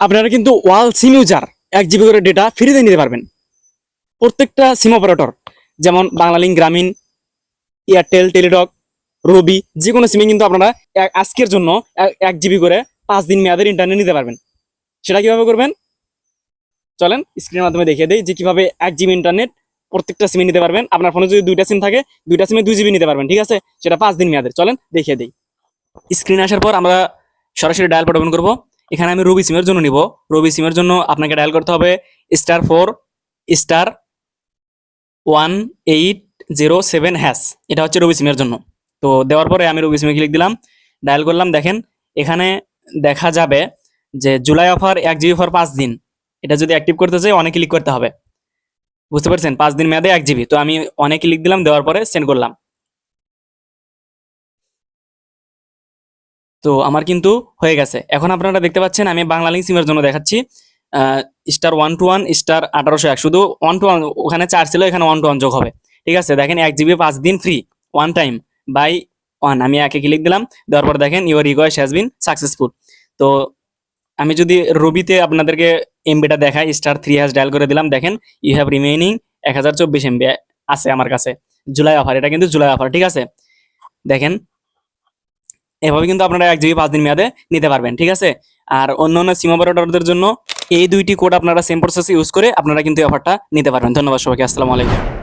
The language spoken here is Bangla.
আপনারা কিন্তু ওয়াল সিম ইউজার 1 জিবি করে ডেটা ফ্রিতে নিতে পারবেন প্রত্যেকটা সিম অপারেটর, যেমন বাংলালিংক, গ্রামীণ, এয়ারটেল, টেলিটক, রবি, যে কোনো সিমে কিন্তু আপনারা আজকের জন্য 1 জিবি করে 5 দিন মেয়াদের ইন্টারনেট নিতে পারবেন। সেটা কিভাবে করবেন চলেন স্ক্রিনের মাধ্যমে দেখিয়ে দেই যে কিভাবে 1 জিবি ইন্টারনেট প্রত্যেকটা সিমে নিতে পারবেন। আপনার ফোনে যদি 2টা সিম থাকে, 2টা সিমে 2 জিবি নিতে পারবেন, ঠিক আছে? সেটা 5 দিন মেয়াদের। চলেন দেখিয়ে দেই। স্ক্রিনে আসার পর আমরা সরাসরি ডায়াল পড ওপেন করবো। এখানে আমি রবি সিমের জন্য নিব। রবি সিমের জন্য আপনাকে ডায়াল করতে হবে *4*1807#। এটা হচ্ছে রবি সিমের জন্য। তো দেওয়ার পরে আমি রবি সিমে ক্লিক দিলাম, ডায়াল করলাম। দেখেন এখানে দেখা যাবে যে জুলাই অফার 1 জিবি ফর 5 দিন। এটা যদি অ্যাক্টিভ করতে চাই অনেক ক্লিক করতে হবে, বুঝতে পারছেন? 5 দিন মেয়াদে 1 জিবি। তো আমি অনেক ক্লিক দিলাম, দেওয়ার পরে সেন্ড করলাম। তো আমার কিন্তু হয়ে গেছে। এখন আপনারা দেখতে পাচ্ছেন আমি বাংলালিংক সিমের জন্য দেখাচ্ছি *121*1801, শুধু 1 to 1 ওখানে 4 ছিল, এখানে 1 to 1 যোগ হবে, ঠিক আছে? দেখেন 1 জিবি 5 দিন free, one time by one. আমি একে ক্লিক দিলাম, দেওয়ার পর দেখেন your request has been successful. তো আমি যদি রবিতে আপনাদেরকে এমবিটা দেখাই, *3# ডায়াল করে দিলাম। দেখেন ইউ হ্যাভ রিমেইনিং 1024 MB আছে আমার কাছে। জুলাই অফার, এটা কিন্তু জুলাই অফার, ঠিক আছে? দেখেন এভাবে কিন্তু আপনারা 1 জিবি 5 দিন মেয়াদে নিতে পারবেন, ঠিক আছে? আর অন্য অন্য সিম অপারেটরদের জন্য এই 2টি কোড আপনারা সেম প্রসেসে ইউজ করে আপনারা কিন্তু এই অফারটা নিতে পারবেন। ধন্যবাদ সবাইকে, আসসালামু আলাইকুম।